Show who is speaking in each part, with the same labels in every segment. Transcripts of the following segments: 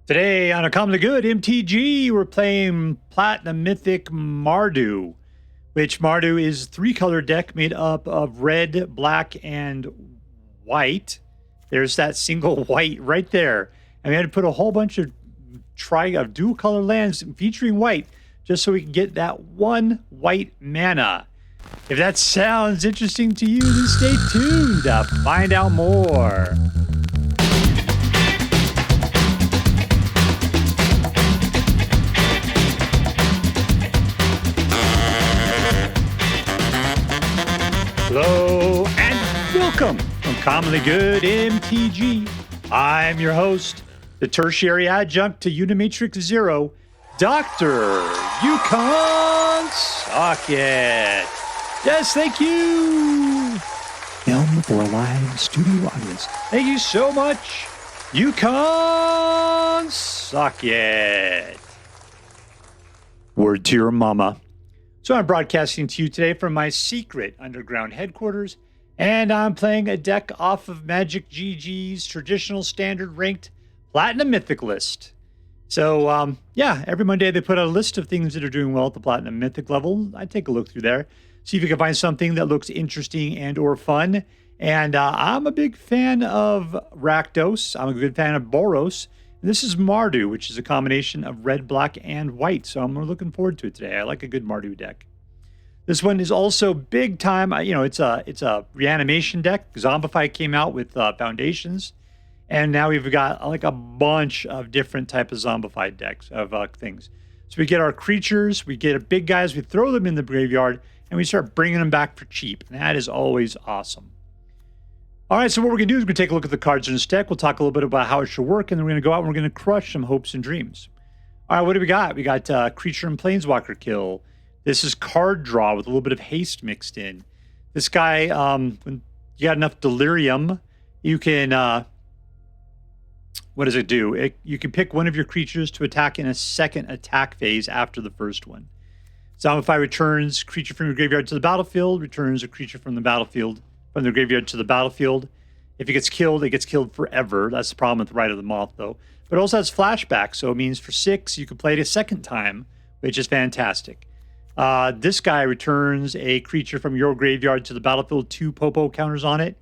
Speaker 1: Today on A Commonly Good MTG, we're playing Platinum Mythic Mardu, which Mardu is a three-color deck made up of red, black, and white. There's that single white right there. And we had to put a whole bunch of dual-color lands featuring white just so we can get that one white mana. If that sounds interesting to you, then stay tuned to find out more. Hello and welcome from Commonly Good MTG. I'm your host, the tertiary adjunct to Unimatrix Zero, Dr. Isuckatthisgamehard. Yes, thank you. Film for a live studio audience. Thank you so much, Isuckatthisgamehard. Word to your mama. So I'm broadcasting to you today from my secret underground headquarters, and I'm playing a deck off of Magic GG's traditional standard ranked Platinum Mythic list. So, yeah, every Monday they put out a list of things that are doing well at the Platinum Mythic level. I take a look through there, see if you can find something that looks interesting and or fun. And I'm a big fan of Rakdos. I'm a good fan of Boros. And this is Mardu, which is a combination of red, black, and white. So I'm looking forward to it today. I like a good Mardu deck. This one is also big time. You know, it's a reanimation deck. Zombify came out with foundations. And now we've got like a bunch of different type of Zombify decks of things. So we get our creatures, we get big guys, we throw them in the graveyard, and we start bringing them back for cheap. And that is always awesome. All right, so what we're going to do is we're going to take a look at the cards in this deck. We'll talk a little bit about how it should work, and then we're going to go out and we're going to crush some hopes and dreams. All right, what do we got? We got Creature and Planeswalker Kill. This is card draw with a little bit of haste mixed in. This guy, when you got enough Delirium, you can, what does it do? You can pick one of your creatures to attack in a second attack phase after the first one. Zombify returns creature from your graveyard to the battlefield, returns a creature from the battlefield, from the graveyard to the battlefield. If it gets killed forever. That's the problem with Rite of the Moth, though. But it also has flashback, so it means for 6, you can play it a second time, which is fantastic. This guy returns a creature from your graveyard to the battlefield, 2 Popo counters on it.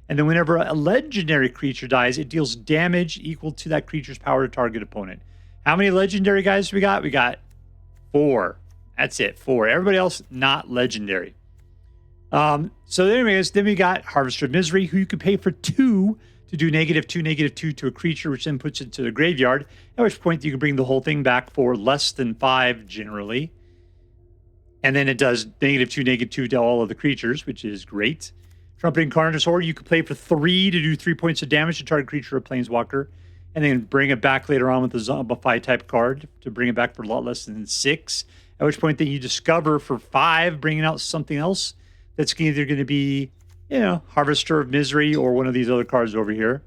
Speaker 1: And then whenever a legendary creature dies, it deals damage equal to that creature's power to target opponent. How many legendary guys do we got? We got 4. That's it, 4. Everybody else, not legendary. So anyways, then we got Harvester of Misery, who you can pay for 2 to do -2/-2 to a creature, which then puts it to the graveyard, at which point you can bring the whole thing back for less than 5 generally. And then it does -2/-2 to all of the creatures, which is great. Trumpeting Carnosaur, you can play for 3 to do 3 points of damage to target creature or planeswalker, and then bring it back later on with the Zombify type card to bring it back for a lot less than 6. At which point then you discover for 5, bringing out something else that's either going to be, you know, Harvester of Misery or one of these other cards over here.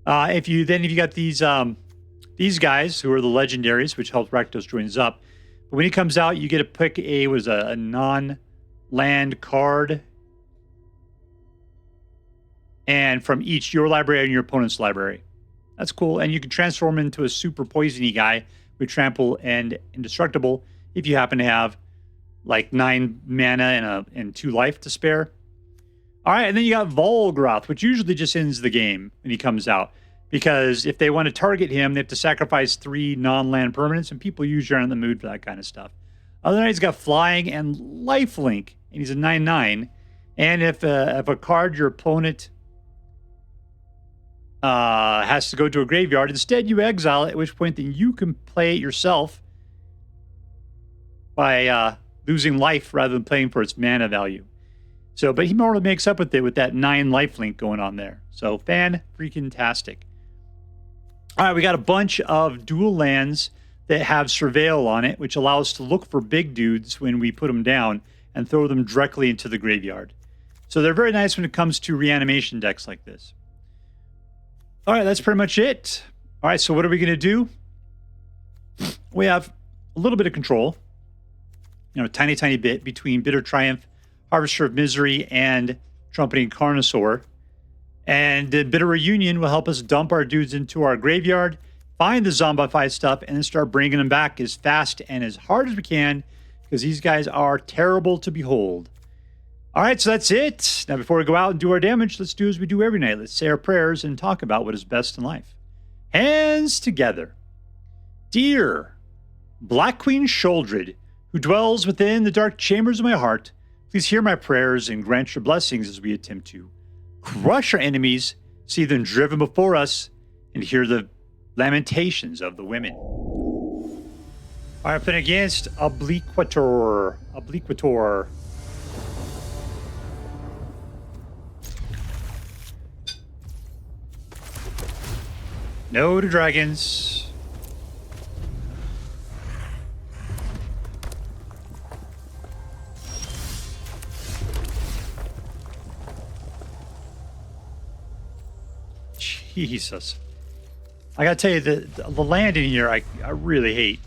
Speaker 1: If you got these guys who are the legendaries, which helps Rakdos Joins Up. But when he comes out, you get to pick a non-land card, and from each your library and your opponent's library. That's cool, and you can transform into a super poisony guy with trample and indestructible if you happen to have like 9 mana and 2 life to spare. All right, and then you got Valgavoth, which usually just ends the game when he comes out. Because if they want to target him, they have to sacrifice 3 non-land permanents, and people usually aren't in the mood for that kind of stuff. Other than that, he's got Flying and Lifelink, and he's a 9/9. And if a card your opponent has to go to a graveyard, instead you exile it, at which point then you can play it yourself by losing life rather than playing for its mana value. So, but he more than makes up with it with that 9 lifelink going on there. So, fan-freaking-tastic. All right, we got a bunch of dual lands that have Surveil on it, which allows us to look for big dudes when we put them down and throw them directly into the graveyard. So they're very nice when it comes to reanimation decks like this. All right, that's pretty much it. All right, so what are we going to do? We have a little bit of control. You know, a tiny, tiny bit between Bitter Triumph, Harvester of Misery, and Trumpeting Carnosaur. And the Bitter Reunion will help us dump our dudes into our graveyard. find the Zombify stuff and then start bringing them back as fast and as hard as we can, because these guys are terrible to behold. All right, so that's it. Now, before we go out and do our damage, let's do as we do every night. Let's say our prayers and talk about what is best in life. Hands together. Dear Black Queen Sholdred, who dwells within the dark chambers of my heart, please hear my prayers and grant your blessings as we attempt to crush our enemies, see them driven before us, and hear the lamentations of the women. All right, I'm playing against Obliquatur. No to dragons. Jesus. I gotta tell you, the land in here, I really hate.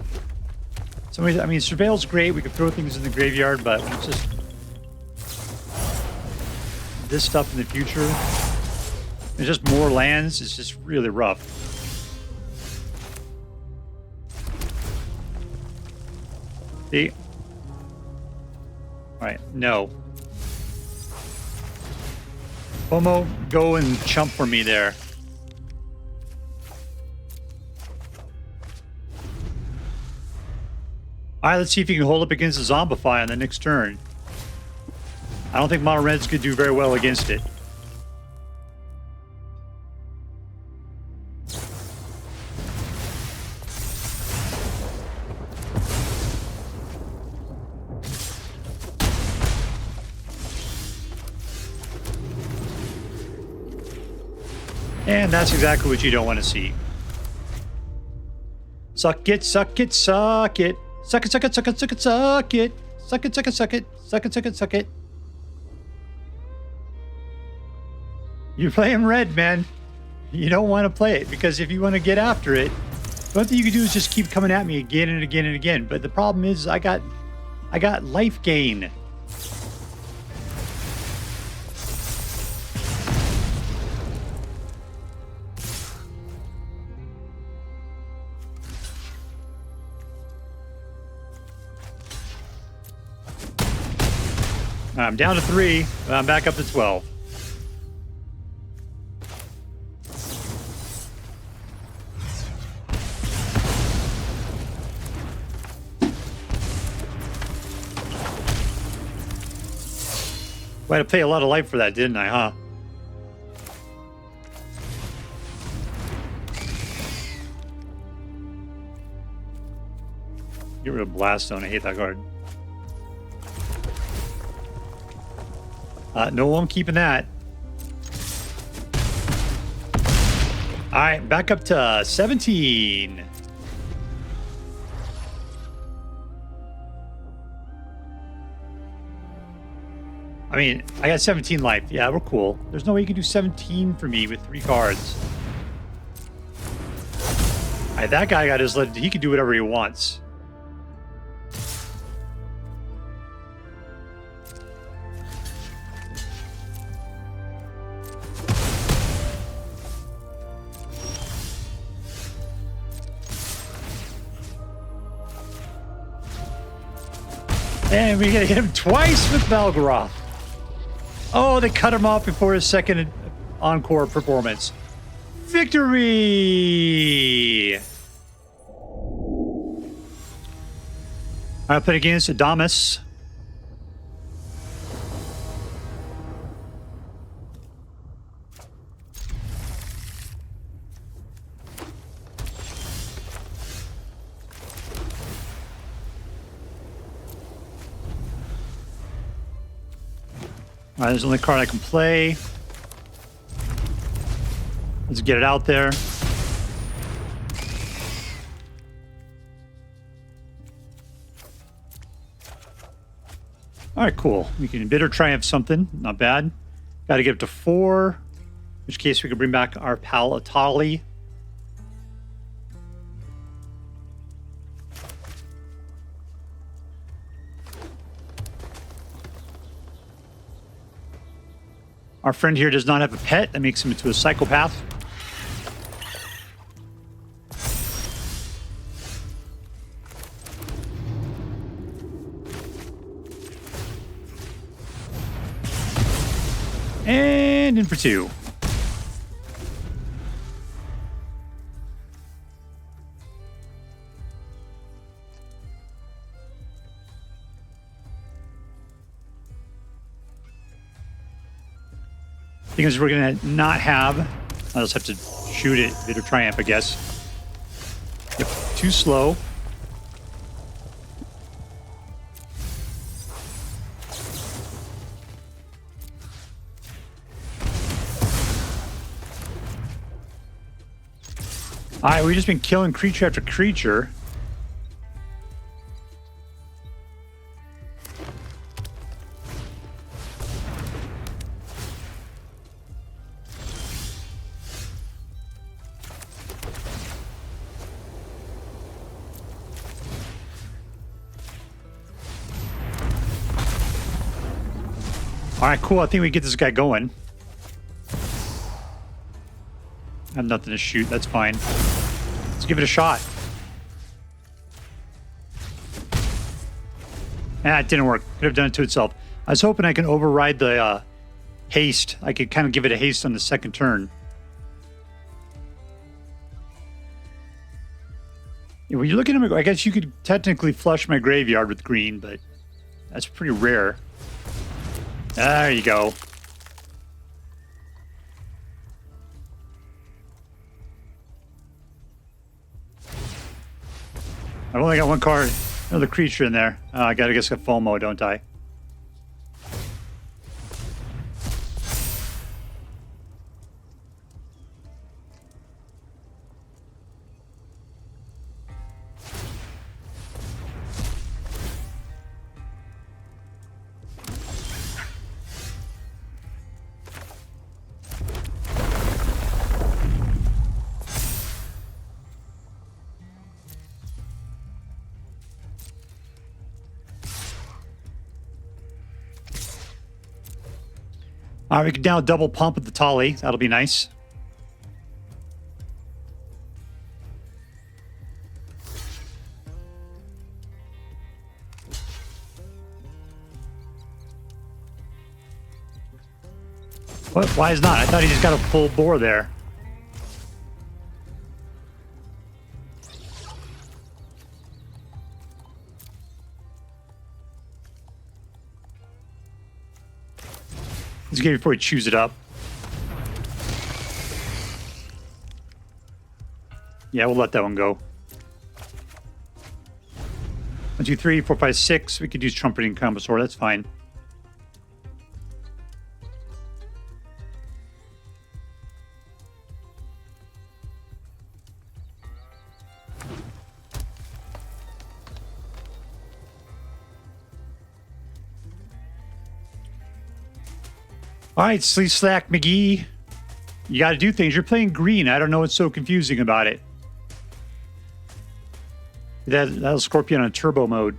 Speaker 1: Somebody, I mean, Surveil's great. We can throw things in the graveyard, but it's just this stuff in the future. It's just more lands. It's just really rough. See? All right, no. Homo, go and chump for me there. All right, let's see if you can hold up against the Zombify on the next turn. I don't think Mono Red's could do very well against it. And that's exactly what you don't want to see. Suck it, suck it, suck it. Suck it, suck it, suck it, suck it, suck it. Suck it, suck it, suck it. Suck it, suck it, suck it. You're playing red, man. You don't want to play it, because if you want to get after it, the only thing you can do is just keep coming at me again and again and again. But the problem is I got life gain. I'm down to 3. I'm back up to 12. I had to pay a lot of life for that, didn't I, huh? Get rid of Blaststone. I hate that card. No, I'm keeping that. All right, back up to 17. I mean, I got 17 life. Yeah, we're cool. There's no way you can do 17 for me with 3 cards. All right, that guy got his limit. He can do whatever he wants. And we gotta hit him twice with Valgavoth. Oh, they cut him off before his second encore performance. Victory! I put against Adamus. All right, there's the only card I can play. Let's get it out there. All right, cool. We can Bitter Triumph something. Not bad. Got to get up to 4. In which case we can bring back our pal Etali. Our friend here does not have a pet. That makes him into a psychopath. And in for 2. Thing is, we're going to not have... I'll just have to shoot it. Bit of triumph, I guess. Yep, too slow. Alright, we've just been killing creature after creature. Alright, cool. I think we get this guy going. I have nothing to shoot. That's fine. Let's give it a shot. Ah, it didn't work. Could have done it to itself. I was hoping I can override the haste. I could kind of give it a haste on the second turn. Yeah, when you look at him, I guess you could technically flush my graveyard with green, but that's pretty rare. There you go. I've only got one card, another creature in there. I gotta guess a FOMO, don't I? All right, we can now double pump with the Etali. That'll be nice. What? Why is not? I thought he just got a full bore there. Let's get it before he chews it up. Yeah, we'll let that one go. 1, 2, 3, 4, 5, 6. We could use Trumpeting Carnosaur. That's fine. All right, Sleep Slack McGee. You got to do things. You're playing green. I don't know what's so confusing about it. That'll Scorpion on turbo mode.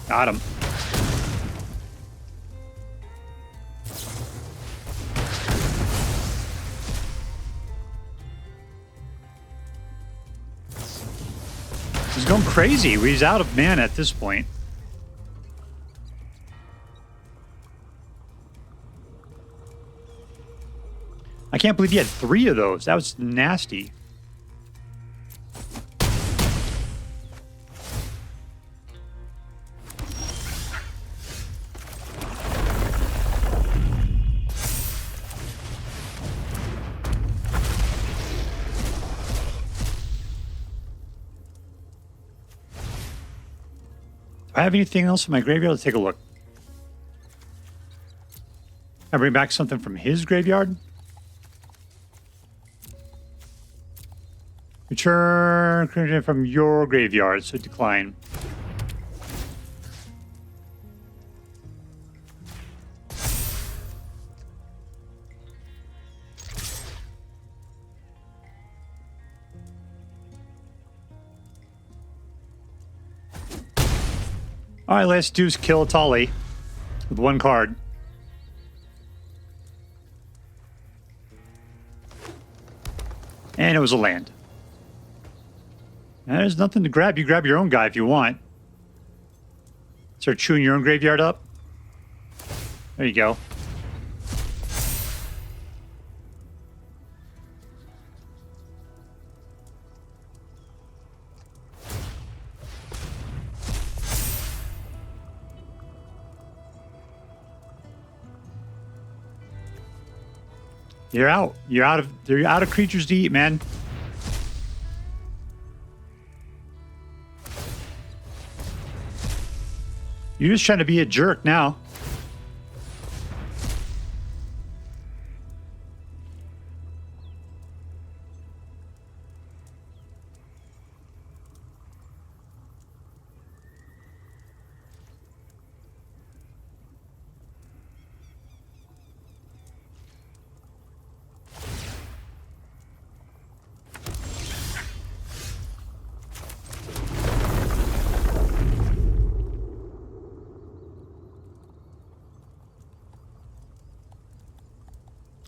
Speaker 1: Got him. He's going crazy. He's out of mana at this point. I can't believe he had 3 of those. That was nasty. Do I have anything else in my graveyard? Let's take a look. I bring back something from his graveyard? Return creature from your graveyard, so decline. All right, let's do is kill Etali with 1 card. And it was a land. There's nothing to grab. You grab your own guy if you want. Start chewing your own graveyard up. There you go. You're out. You're out of creatures to eat, man. You're just trying to be a jerk now.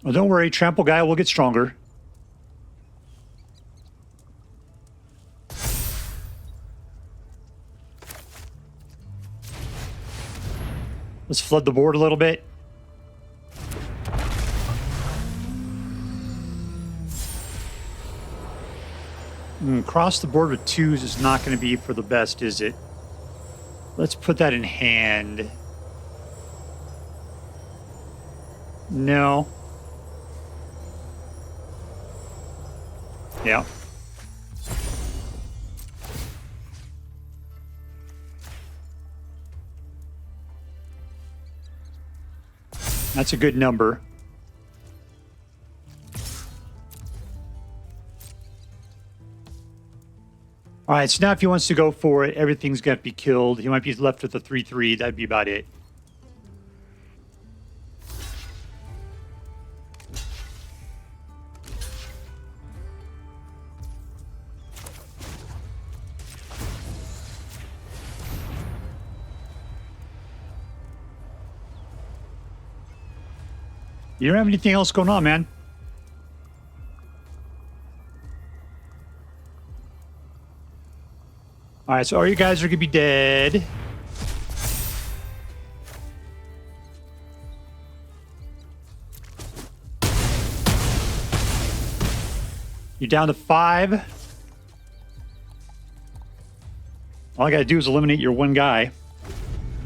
Speaker 1: Well, don't worry, Trample Guy will get stronger. Let's flood the board a little bit. Cross the board with 2s is not going to be for the best, is it? Let's put that in hand. No. Yeah. That's a good number. All right, so now if he wants to go for it, everything's got to be killed. He might be left with a 3/3. That'd be about it. You don't have anything else going on, man. All right, so all you guys are going to be dead. You're down to 5. All I got to do is eliminate your one guy.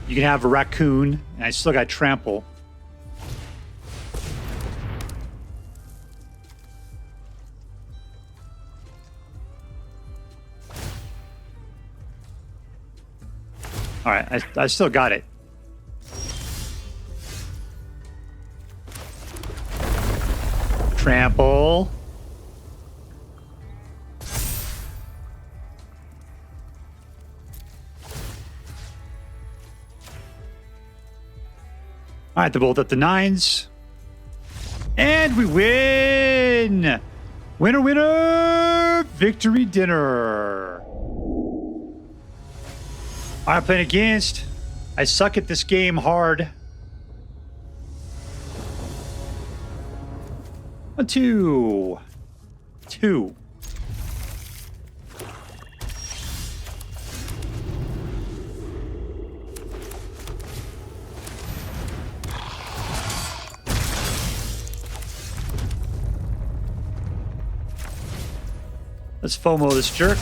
Speaker 1: You can have a raccoon, and I still got trample. All right, I still got it. Trample. All right, they're both at the 9s. And we win! Winner, winner! Victory dinner! All right, playing against. I suck at this game hard. 1, 2. 2. Let's FOMO this jerk.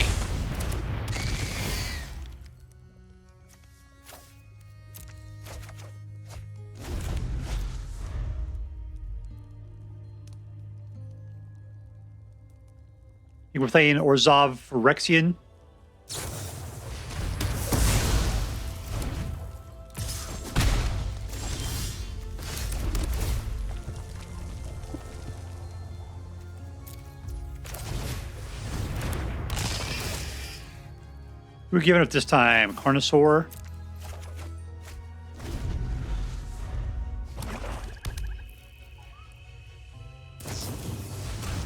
Speaker 1: We're playing Orzhov for Rexian. Who are we giving it this time? Carnosaur.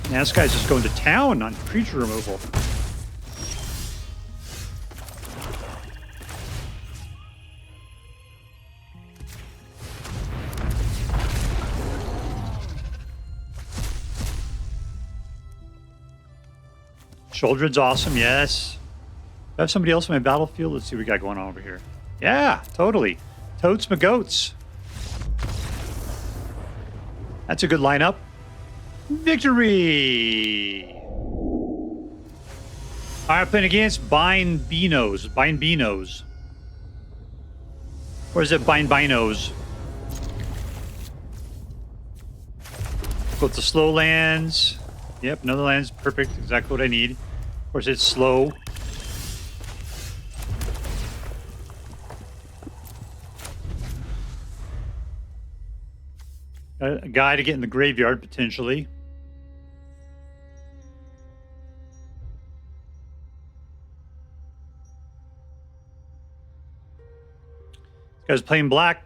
Speaker 1: Man, this guy's just going to town on creature removal. Children's awesome, yes. I have somebody else on my battlefield. Let's see what we got going on over here. Yeah, totally. Totes my goats. That's a good lineup. Victory! All right, playing against BineBinos. BineBinos. Or is it BineBinos? Go to slow lands. Yep, another land's perfect. Exactly what I need. Of course, it's slow. A guy to get in the graveyard, potentially. This guy's playing black.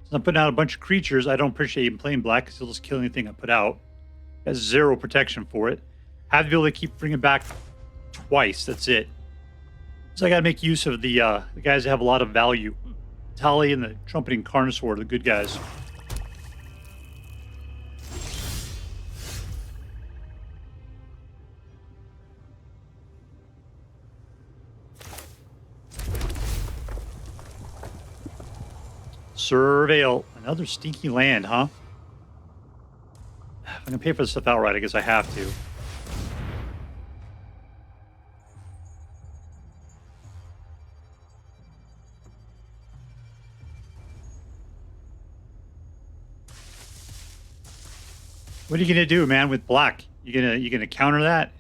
Speaker 1: Since I'm putting out a bunch of creatures, I don't appreciate him playing black because he'll just kill anything I put out. He has 0 protection for it. Have the ability to keep bringing back twice. That's it. So I got to make use of the guys that have a lot of value. Etali and the Trumpeting Carnosaur are the good guys. Surveil. Another stinky land, huh? If I'm going to pay for this stuff outright, I guess I have to. What are you going to do, man, with black? You gonna counter that?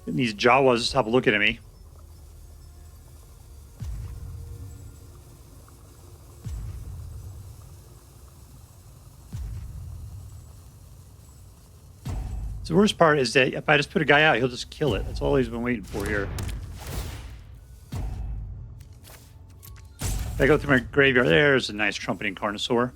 Speaker 1: These Jawas stop looking at me. So the worst part is that if I just put a guy out, he'll just kill it. That's all he's been waiting for here. I go through my graveyard. There's a nice Trumpeting Carnosaur.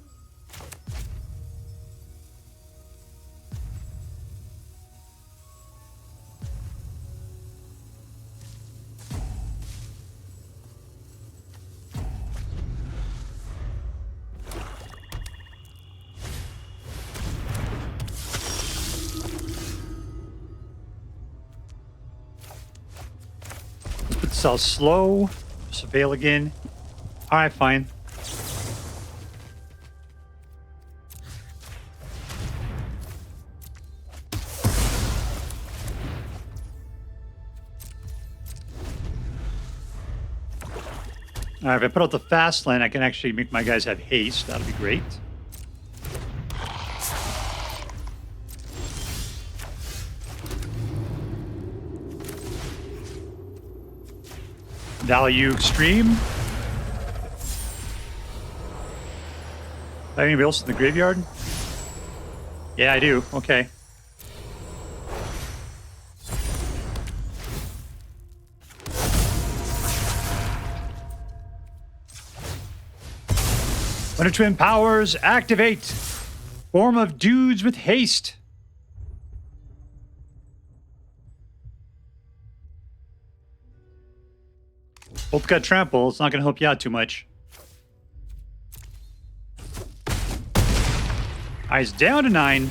Speaker 1: So slow. Surveil again. All right, fine. All right, if I put out the fast land, I can actually make my guys have haste. That'll be great. Value extreme. Do I have anybody else in the graveyard? Yeah, I do. Okay. Wonder Twin powers activate. Form of dudes with haste. Both got trample. It's not going to help you out too much. Eyes down to 9.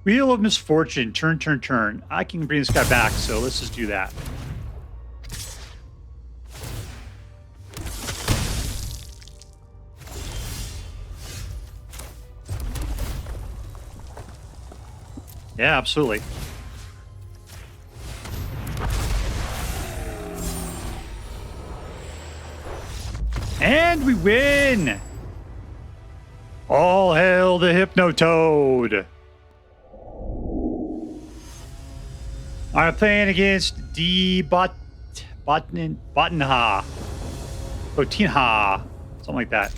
Speaker 1: Wheel of Misfortune. Turn, turn, turn. I can bring this guy back, so let's just do that. Yeah, absolutely. And we win! All hail the Hypnotoad! I'm playing against dbotinha. Botinha. Something like that.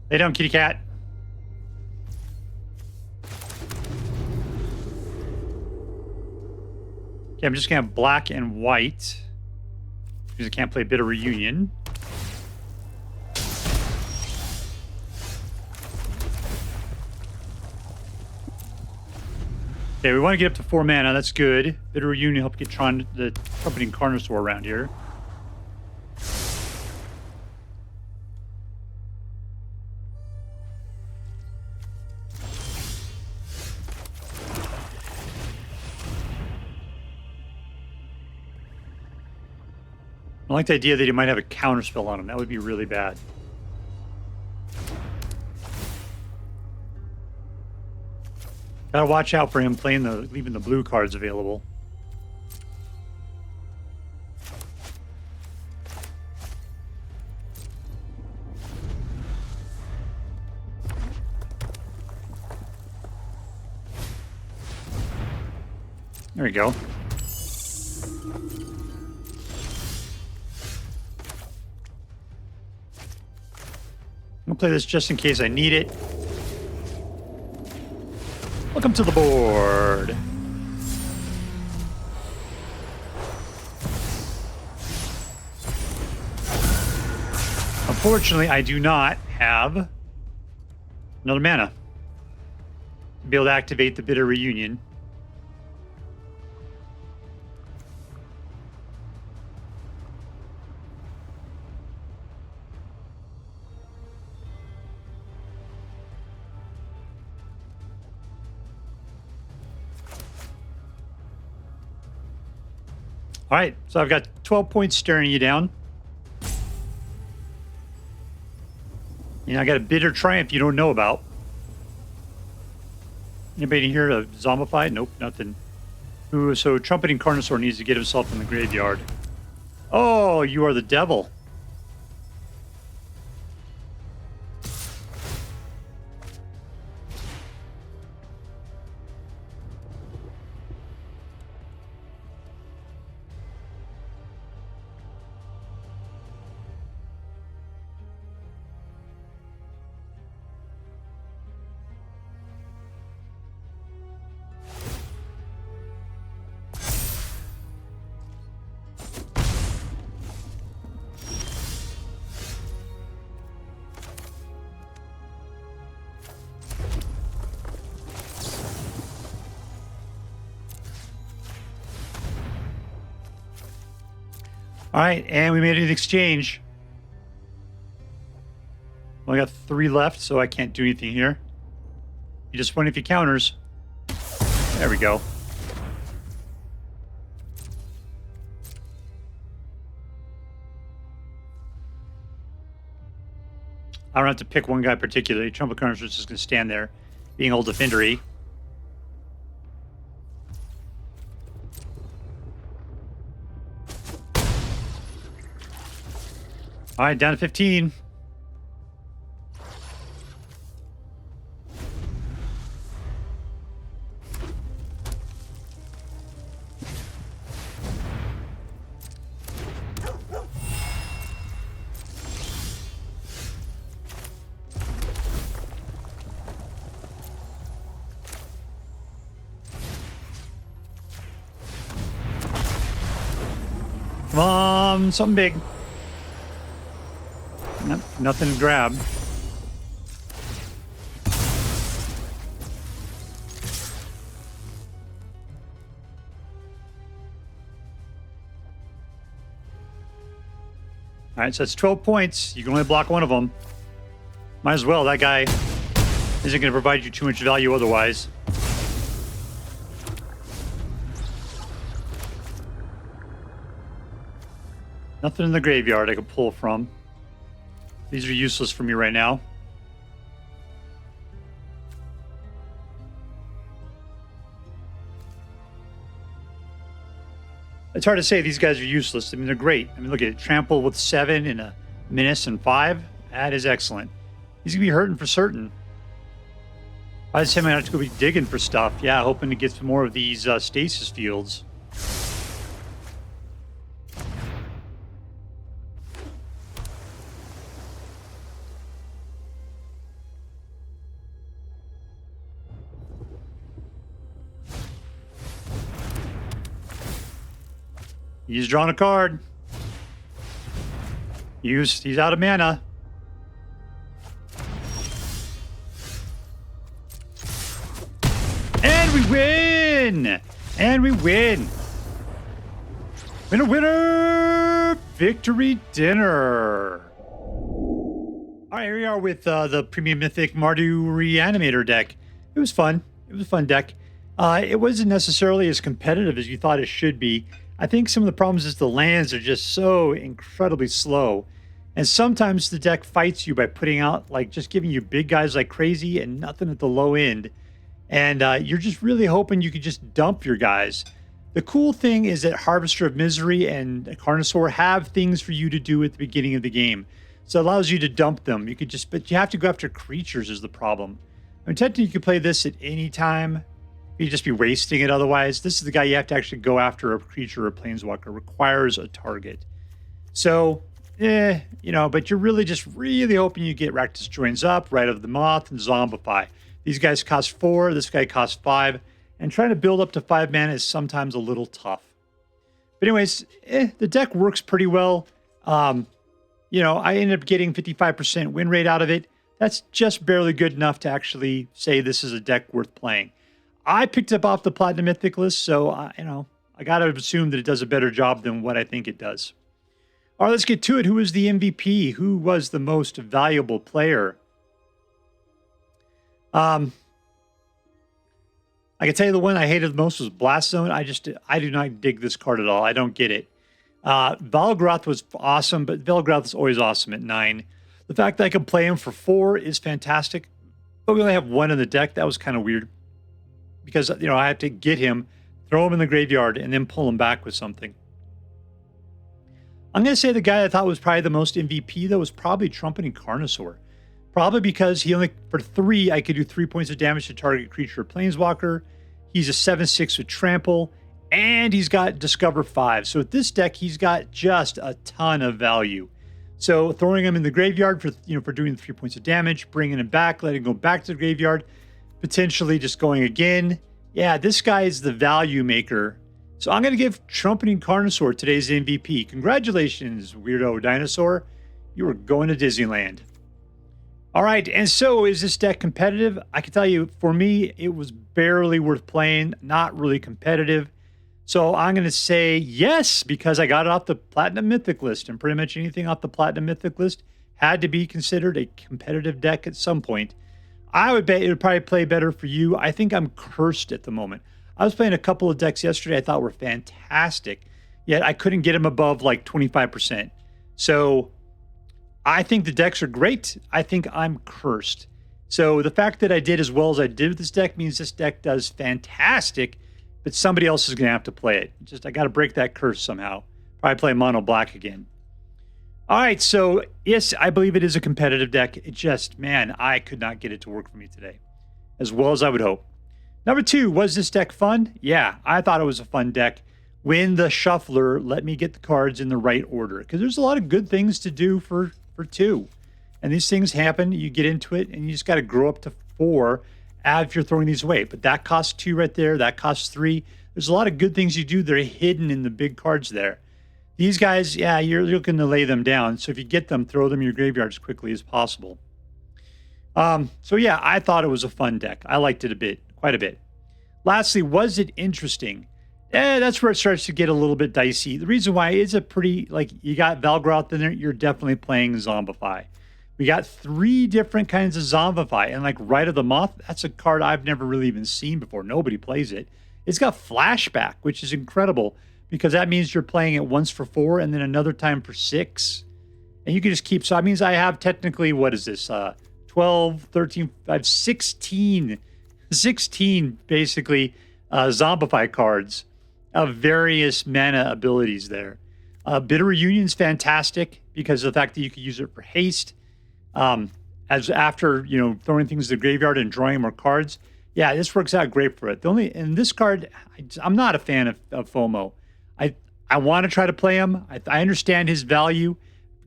Speaker 1: Lay down, kitty cat. Okay, I'm just going to have black and white. Because I can't play Bitter Reunion. Okay, we want to get up to 4 mana. That's good. Bitter Reunion help get the Trumpeting Carnosaur around here. I like the idea that he might have a counterspell on him. That would be really bad. Gotta watch out for him leaving the blue cards available. There we go. I'm gonna play this just in case I need it. Welcome to the board. Unfortunately, I do not have another mana to be able to activate the Bitter Reunion. All right, so I've got 12 points staring you down. I got a Bitter Triumph you don't know about. Anybody here to Zombify? Nope, nothing. Ooh, so Trumpeting Carnosaur needs to get himself in the graveyard. Oh, you are the devil. All right, and we made an exchange. Only got 3 left, so I can't do anything here. You just win if he counters. There we go. I don't have to pick one guy particularly. Trumpeting Carnosaur is just going to stand there, being old defendery. All right, down to 15. Come on, something big. Nope, nothing to grab. All right, so that's 12 points. You can only block one of them. Might as well. That guy isn't going to provide you too much value otherwise. Nothing in the graveyard I could pull from. These are useless for me right now. It's hard to say these guys are useless. I mean, they're great. I mean, look at it. Trample with 7 and a menace and 5. That is excellent. He's going to be hurting for certain. By the time I have to go be digging for stuff. Yeah, hoping to get some more of these stasis fields. He's drawn a card. He's out of mana. And we win! win. And we win. Winner, winner, victory dinner. All right, here we are with the Premium Mythic Mardu Reanimator deck. It was fun. It was a fun deck. It wasn't necessarily as competitive as you thought it should be. I think some of the problems is the lands are just so incredibly slow. And sometimes the deck fights you by putting out, like, just giving you big guys like crazy and nothing at the low end. And you're just really hoping you could just dump your guys. The cool thing is that Harvester of Misery and Carnosaur have things for you to do at the beginning of the game. So it allows you to dump them. You could just, but you have to go after creatures is the problem. I mean, technically you could play this at any time. You'd just be wasting it otherwise. This is the guy you have to actually go after a creature or a planeswalker. It requires a target. So, you know, but you're really just really hoping you get Rakdos Joins Up, Rite of the Moth, and Zombify. These guys cost 4. This guy costs 5. And trying to build up to 5 mana is sometimes a little tough. But anyways, the deck works pretty well. You know, I ended up getting 55% win rate out of it. That's just barely good enough to actually say this is a deck worth playing. I picked up off the Platinum Mythic list, so, you know, I got to assume that it does a better job than what I think it does. All right, let's get to it. Who was the MVP? Who was the most valuable player? I can tell you the one I hated the most was Blast Zone. I do not dig this card at all. I don't get it. Valgavoth was awesome, but Valgavoth is always awesome at 9. The fact that I can play him for 4 is fantastic, but we only have 1 in the deck. That was kind of weird because, you know, I have to get him, throw him in the graveyard, and then pull him back with something. I'm going to say the guy I thought was probably the most MVP, though, was probably Trumpeting Carnosaur. Probably because he only, for 3, I could do 3 points of damage to target creature or planeswalker. He's a 7/6 with trample, and he's got Discover 5. So with this deck, he's got just a ton of value. So throwing him in the graveyard for, you know, for doing 3 points of damage, bringing him back, letting him go back to the graveyard, potentially just going again. Yeah, this guy is the value maker. So I'm going to give Trumpeting Carnosaur today's MVP. Congratulations, weirdo dinosaur. You were going to Disneyland. All right, and so is this deck competitive? I can tell you, for me, it was barely worth playing, not really competitive. So I'm going to say yes, because I got it off the Platinum Mythic list, and pretty much anything off the Platinum Mythic list had to be considered a competitive deck at some point. I would bet it would probably play better for you. I think I'm cursed at the moment. I was playing a couple of decks yesterday I thought were fantastic, yet I couldn't get them above like 25%. So I think the decks are great. I think I'm cursed. So the fact that I did as well as I did with this deck means this deck does fantastic, but somebody else is going to have to play it. Just, I got to break that curse somehow. Probably play mono black again. All right, so yes, I believe it is a competitive deck. It just, man, I could not get it to work for me today as well as I would hope. Number 2, was this deck fun? Yeah, I thought it was a fun deck when the shuffler let me get the cards in the right order, because there's a lot of good things to do for 2. And these things happen, you get into it, and you just got to grow up to 4 if you're throwing these away. But that costs 2 right there, that costs 3. There's a lot of good things you do that are hidden in the big cards there. These guys, yeah, you're looking to lay them down. So if you get them, throw them in your graveyard as quickly as possible. So yeah, I thought it was a fun deck. I liked it quite a bit. Lastly, was it interesting? That's where it starts to get a little bit dicey. The reason why is a pretty, like, you got Valgavoth in there, you're definitely playing Zombify. We got 3 different kinds of Zombify, and like Rite of the Moth, that's a card I've never really even seen before. Nobody plays it. It's got Flashback, which is incredible, because that means you're playing it once for 4 and then another time for 6. And you can just keep, so that means I have technically, what is this, 12, 13, I have 16 basically Zombify cards of various mana abilities there. Bitter Reunion's fantastic because of the fact that you can use it for haste. As after, you know, throwing things to the graveyard and drawing more cards. Yeah, this works out great for it. In this card, I'm not a fan of FOMO. I want to try to play him. I understand his value.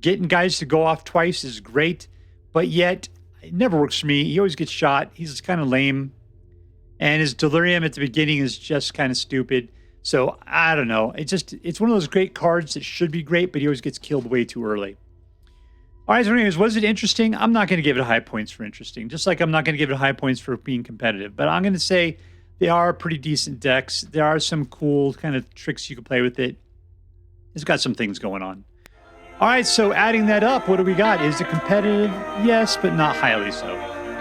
Speaker 1: Getting guys to go off twice is great, but yet it never works for me. He always gets shot. He's kind of lame. And his Delirium at the beginning is just kind of stupid. So I don't know. It's one of those great cards that should be great, but he always gets killed way too early. All right, so anyways, was it interesting? I'm not going to give it high points for interesting, just like I'm not going to give it high points for being competitive. But I'm going to say They are pretty decent decks. There are some cool kind of tricks you can play with it. It's got some things going on. All right, so adding that up, what do we got? Is it competitive? Yes, but not highly so.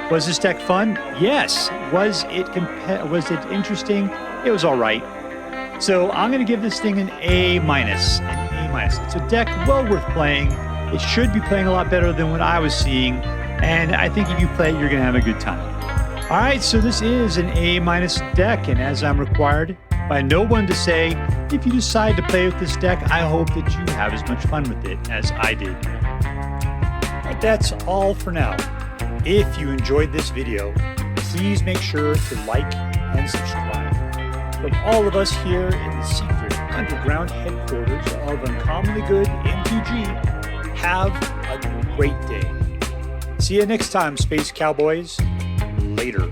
Speaker 1: Was this deck fun? Yes. Was it interesting? It was all right. So I'm going to give this thing an A-. It's a deck well worth playing. It should be playing a lot better than what I was seeing. And I think if you play it, you're going to have a good time. All right, so this is an A- deck. And as I'm required by no one to say, if you decide to play with this deck, I hope that you have as much fun with it as I did. But that's all for now. If you enjoyed this video, please make sure to like and subscribe. From all of us here in the secret underground headquarters of Uncommonly Good MTG, have a great day. See you next time, Space Cowboys. Later.